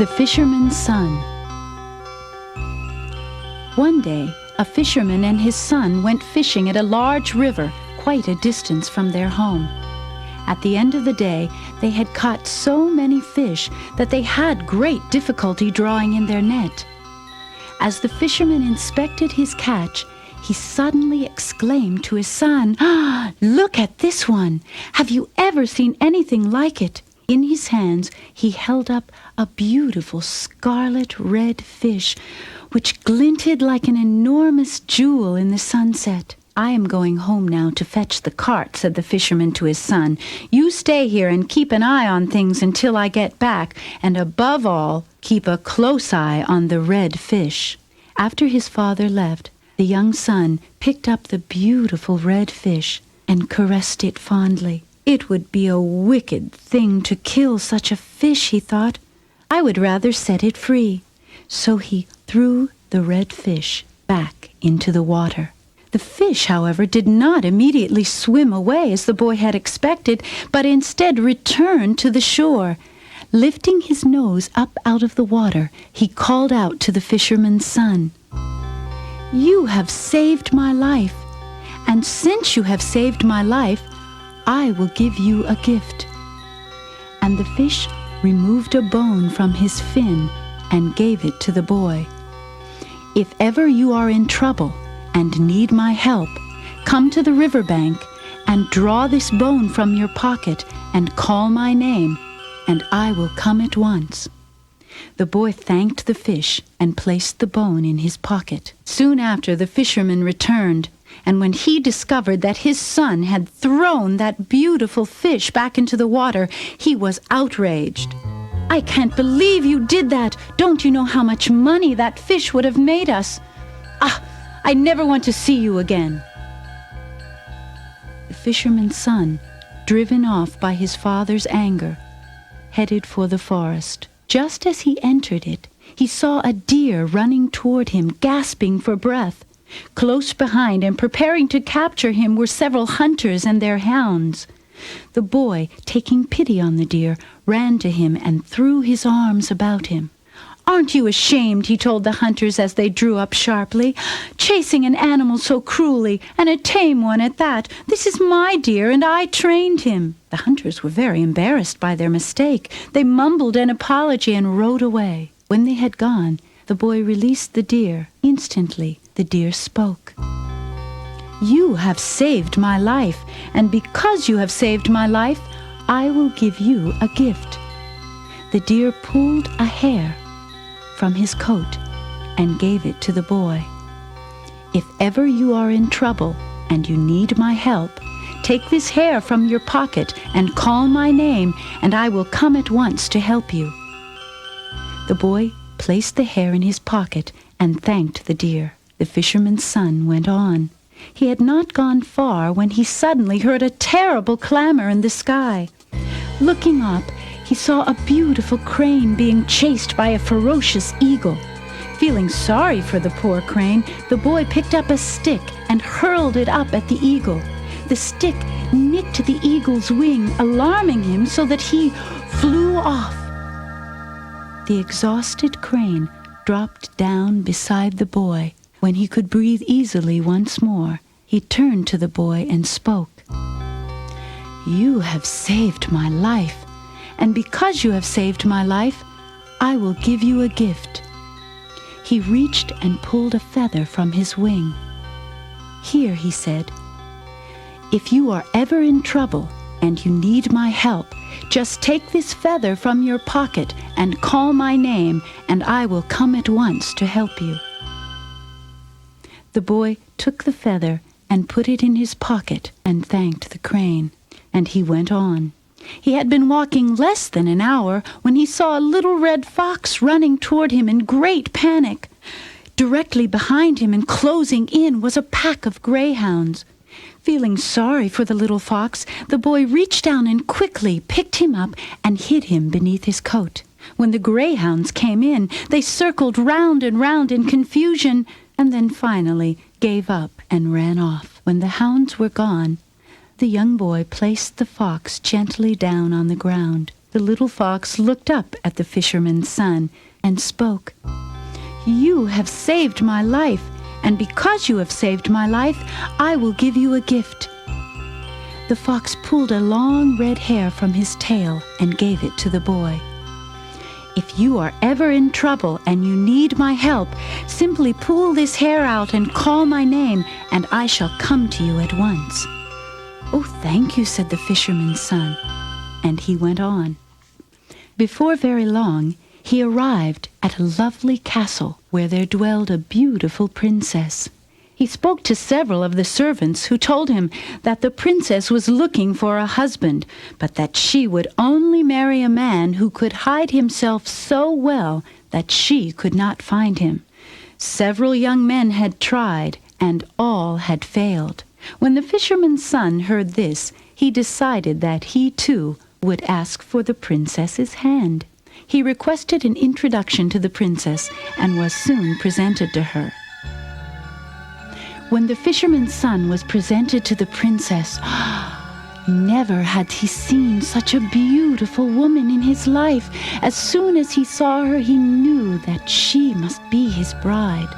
The Fisherman's Son. One day, a fisherman and his son went fishing at a large river quite a distance from their home. At the end of the day, they had caught so many fish that they had great difficulty drawing in their net. As the fisherman inspected his catch, he suddenly exclaimed to his son, "Ah, look at this one! Have you ever seen anything like it?" In his hands, he held up a beautiful scarlet red fish, which glinted like an enormous jewel in the sunset. "I am going home now to fetch the cart," said the fisherman to his son. "You stay here and keep an eye on things until I get back, and above all, keep a close eye on the red fish." After his father left, the young son picked up the beautiful red fish and caressed it fondly. "It would be a wicked thing to kill such a fish," he thought. "I would rather set it free." So he threw the red fish back into the water. The fish, however, did not immediately swim away as the boy had expected, but instead returned to the shore. Lifting his nose up out of the water, he called out to the fisherman's son, "You have saved my life, and since you have saved my life, I will give you a gift." And the fish removed a bone from his fin and gave it to the boy. "If ever you are in trouble and need my help, come to the riverbank and draw this bone from your pocket and call my name, and I will come at once." The boy thanked the fish and placed the bone in his pocket. Soon after, the fisherman returned, and when he discovered that his son had thrown that beautiful fish back into the water, he was outraged. "I can't believe you did that! Don't you know how much money that fish would have made us? Ah, I never want to see you again." The fisherman's son, driven off by his father's anger, headed for the forest. Just as he entered it, he saw a deer running toward him, gasping for breath. Close behind and preparing to capture him were several hunters and their hounds. The boy, taking pity on the deer, ran to him and threw his arms about him. "Aren't you ashamed?" he told the hunters as they drew up sharply. "Chasing an animal so cruelly, and a tame one at that. This is my deer, and I trained him." The hunters were very embarrassed by their mistake. They mumbled an apology and rode away. When they had gone, the boy released the deer. Instantly, the deer spoke. "You have saved my life, and because you have saved my life, I will give you a gift." The deer pulled a hair from his coat and gave it to the boy. "If ever you are in trouble and you need my help, take this hair from your pocket and call my name, and I will come at once to help you." The boy placed the hair in his pocket and thanked the deer. The fisherman's son went on. He had not gone far when he suddenly heard a terrible clamor in the sky. Looking up, he saw a beautiful crane being chased by a ferocious eagle. Feeling sorry for the poor crane, the boy picked up a stick and hurled it up at the eagle. The stick nicked the eagle's wing, alarming him so that he flew off. The exhausted crane dropped down beside the boy. When he could breathe easily once more, he turned to the boy and spoke. "You have saved my life, and because you have saved my life, I will give you a gift." He reached and pulled a feather from his wing. "Here," he said, "if you are ever in trouble and you need my help, just take this feather from your pocket and call my name, and I will come at once to help you." The boy took the feather and put it in his pocket and thanked the crane, and he went on. He had been walking less than an hour when he saw a little red fox running toward him in great panic. Directly behind him and closing in was a pack of greyhounds. Feeling sorry for the little fox, the boy reached down and quickly picked him up and hid him beneath his coat. When the greyhounds came in, they circled round and round in confusion, and then finally gave up and ran off. When the hounds were gone, the young boy placed the fox gently down on the ground. The little fox looked up at the fisherman's son and spoke. "You have saved my life, and because you have saved my life, I will give you a gift." The fox pulled a long red hair from his tail and gave it to the boy. "If you are ever in trouble and you need my help, simply pull this hair out and call my name, and I shall come to you at once." "Oh, thank you," said the fisherman's son, and he went on. Before very long, he arrived at a lovely castle where there dwelled a beautiful princess. He spoke to several of the servants who told him that the princess was looking for a husband, but that she would only marry a man who could hide himself so well that she could not find him. Several young men had tried, and all had failed. When the fisherman's son heard this, he decided that he too would ask for the princess's hand. He requested an introduction to the princess and was soon presented to her. When the fisherman's son was presented to the princess, never had he seen such a beautiful woman in his life. As soon as he saw her, he knew that she must be his bride.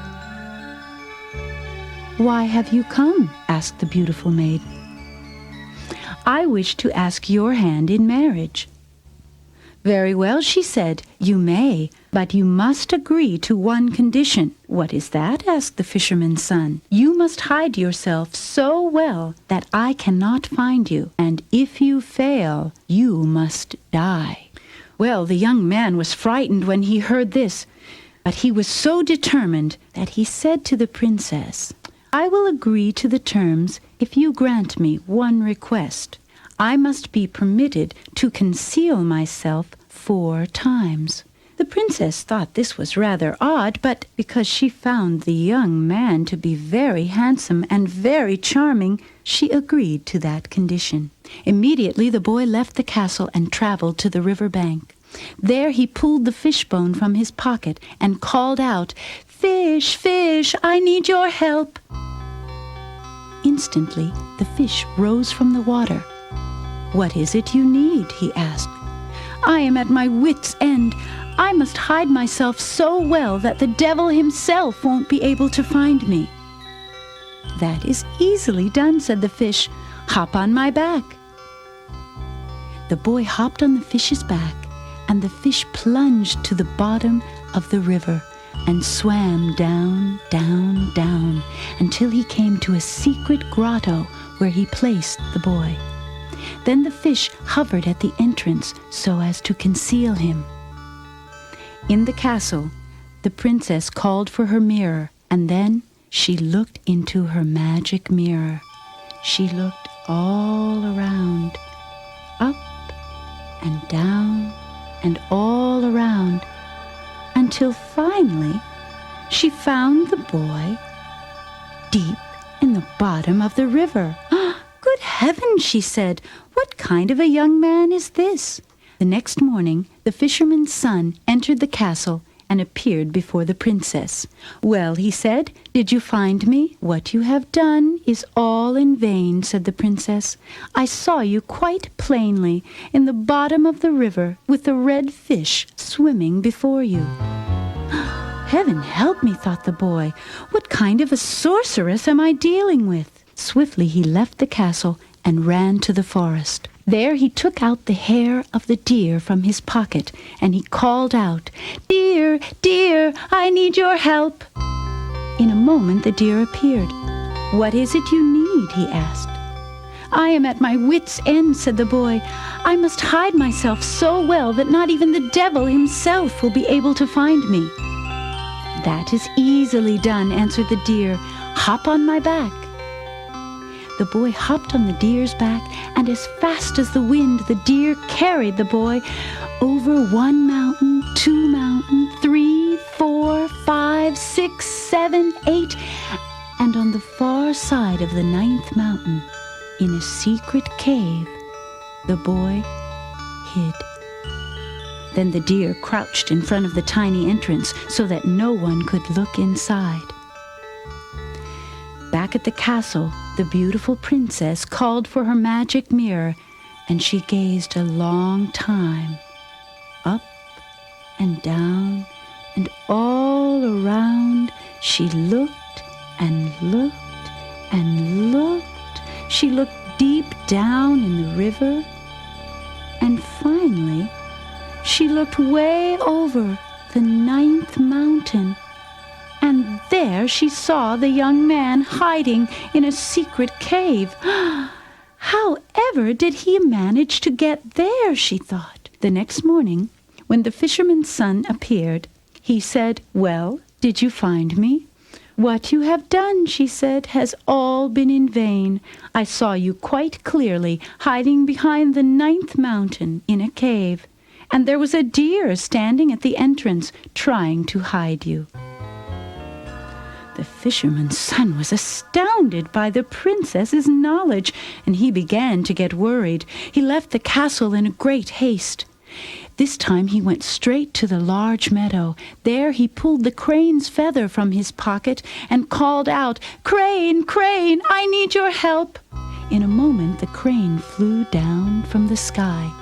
"Why have you come?" asked the beautiful maid. "I wish to ask your hand in marriage." "Very well," she said, "you may, but you must agree to one condition." "What is that?" asked the fisherman's son. "You must hide yourself so well that I cannot find you, and if you fail, you must die." Well, the young man was frightened when he heard this, but he was so determined that he said to the princess, "I will agree to the terms if you grant me one request. I must be permitted to conceal myself 4 times." The princess thought this was rather odd, but because she found the young man to be very handsome and very charming, she agreed to that condition. Immediately the boy left the castle and traveled to the river bank. There he pulled the fishbone from his pocket and called out, "Fish, fish, I need your help." Instantly the fish rose from the water. "What is it you need?" he asked. "I am at my wit's end. I must hide myself so well that the devil himself won't be able to find me." "That is easily done," said the fish. "Hop on my back." The boy hopped on the fish's back, and the fish plunged to the bottom of the river and swam down, down, down, until he came to a secret grotto where he placed the boy. Then the fish hovered at the entrance so as to conceal him. In the castle, the princess called for her mirror, and then she looked into her magic mirror. She looked all around, up and down and all around, until finally she found the boy deep in the bottom of the river. "Good heavens," she said, "what kind of a young man is this?" The next morning, the fisherman's son entered the castle and appeared before the princess. "Well," he said, "did you find me?" "What you have done is all in vain," said the princess. "I saw you quite plainly in the bottom of the river with the red fish swimming before you." "Heaven help me," thought the boy. "What kind of a sorceress am I dealing with?" Swiftly he left the castle and ran to the forest. There he took out the hair of the deer from his pocket, and he called out, "Deer, deer, I need your help." In a moment the deer appeared. "What is it you need?" he asked. "I am at my wit's end," said the boy. "I must hide myself so well that not even the devil himself will be able to find me." "That is easily done," answered the deer. "Hop on my back." The boy hopped on the deer's back, and as fast as the wind, the deer carried the boy over 1 mountain, 2 mountains, 3, 4, 5, 6, 7, 8, and on the far side of the 9th mountain, in a secret cave, the boy hid. Then the deer crouched in front of the tiny entrance so that no one could look inside. Back at the castle, the beautiful princess called for her magic mirror, and she gazed a long time, up and down and all around. She looked and looked and looked. She looked deep down in the river, and finally she looked way over the 9th mountain, and there she saw the young man hiding in a secret cave. However did he manage to get there, she thought. The next morning, when the fisherman's son appeared, he said, "Well, did you find me?" "What you have done," she said, "has all been in vain. I saw you quite clearly, hiding behind the 9th mountain in a cave, and there was a deer standing at the entrance, trying to hide you." The fisherman's son was astounded by the princess's knowledge, and he began to get worried. He left the castle in great haste. This time he went straight to the large meadow. There he pulled the crane's feather from his pocket and called out, "Crane, crane, I need your help." In a moment the crane flew down from the sky.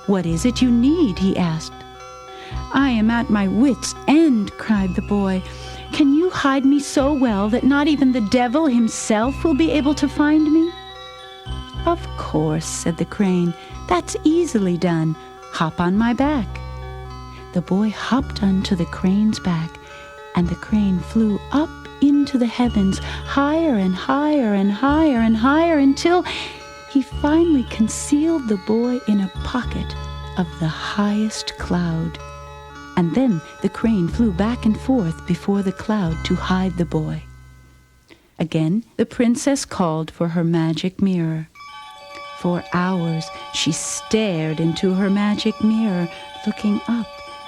"What is it you need?" he asked. "I am at my wit's end," cried the boy. "Can you hide me so well that not even the devil himself will be able to find me?" "Of course," said the crane. "That's easily done. Hop on my back." The boy hopped onto the crane's back, and the crane flew up into the heavens, higher and higher and higher and higher, until he finally concealed the boy in a pocket of the highest cloud. And then the crane flew back and forth before the cloud to hide the boy. Again, the princess called for her magic mirror. For hours she stared into her magic mirror, looking up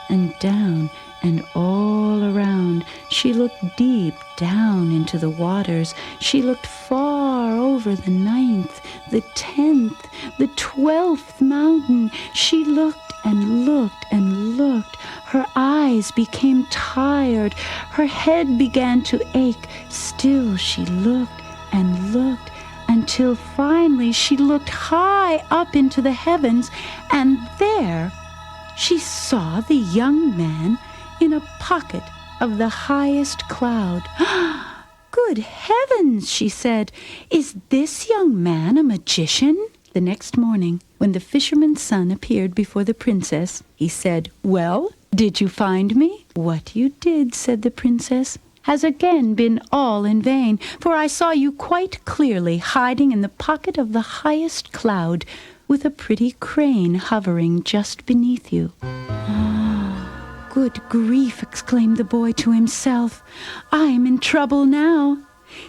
and down and all around. She looked deep down into the waters. She looked far over the 9th, the 10th, the 12th mountain. She looked and looked and looked. Her eyes became tired. Her head began to ache. Still she looked and looked, until finally she looked high up into the heavens, and there she saw the young man in a pocket of the highest cloud. "Good heavens," she said, "is this young man a magician?" The next morning, when the fisherman's son appeared before the princess, he said, "Well, did you find me?" "What you did," said the princess, "has again been all in vain, for I saw you quite clearly hiding in the pocket of the highest cloud, with a pretty crane hovering just beneath you." "Good grief," exclaimed the boy to himself, "I am in trouble now."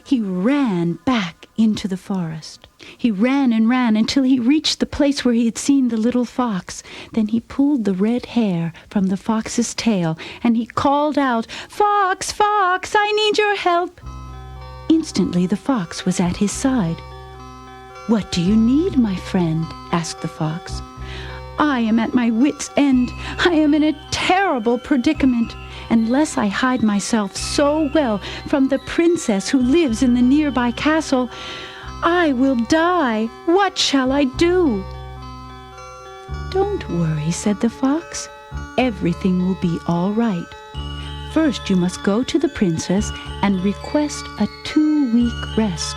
He ran back into the forest. He ran and ran until he reached the place where he had seen the little fox. Then he pulled the red hair from the fox's tail, and he called out, "Fox, fox, I need your help." Instantly the fox was at his side. "What do you need, my friend?" asked the fox. "I am at my wit's end. I am in a terrible predicament. Unless I hide myself so well from the princess who lives in the nearby castle, I will die. What shall I do?" "Don't worry," said the fox. "Everything will be all right. First you must go to the princess and request a 2-week rest.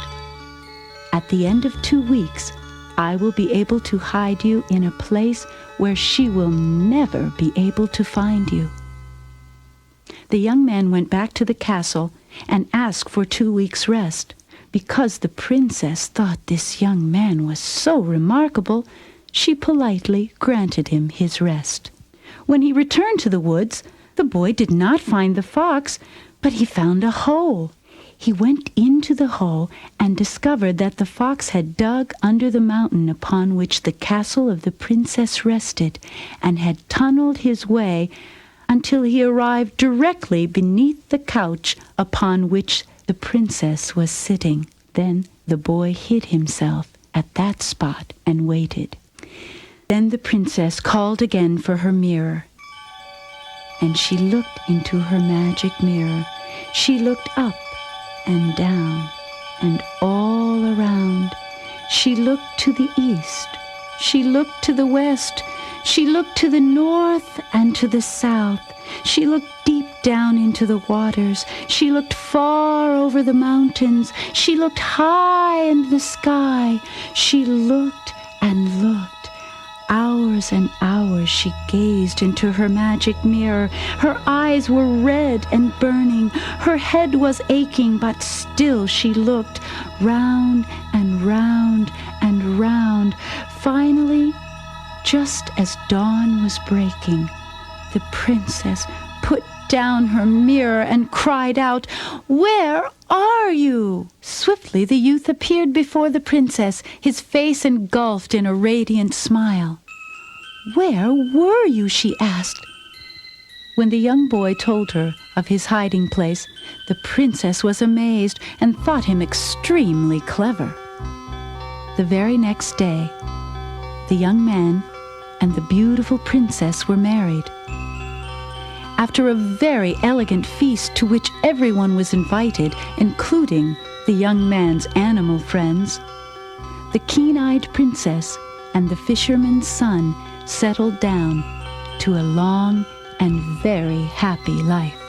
At the end of 2 weeks, I will be able to hide you in a place where she will never be able to find you." The young man went back to the castle and asked for 2 weeks' rest. Because the princess thought this young man was so remarkable, she politely granted him his rest. When he returned to the woods, the boy did not find the fox, but he found a hole. He went into the hole and discovered that the fox had dug under the mountain upon which the castle of the princess rested, and had tunneled his way until he arrived directly beneath the couch upon which the princess was sitting. Then the boy hid himself at that spot and waited. Then the princess called again for her mirror, and she looked into her magic mirror. She looked up and down and all around. She looked to the east, She looked to the west. She looked to the north and to the south. She looked deep down into the waters. She looked far over the mountains. She looked high in the sky. She looked and looked. Hours and hours she gazed into her magic mirror. Her eyes were red and burning. Her head was aching, but still she looked round and round and round. Finally, just as dawn was breaking, the princess put down her mirror and cried out, "Where are you?" Swiftly the youth appeared before the princess, his face engulfed in a radiant smile. "Where were you?" she asked. When the young boy told her of his hiding place, the princess was amazed and thought him extremely clever. The very next day, the young man and the beautiful princess were married. After a very elegant feast to which everyone was invited, including the young man's animal friends, the keen-eyed princess and the fisherman's son settled down to a long and very happy life.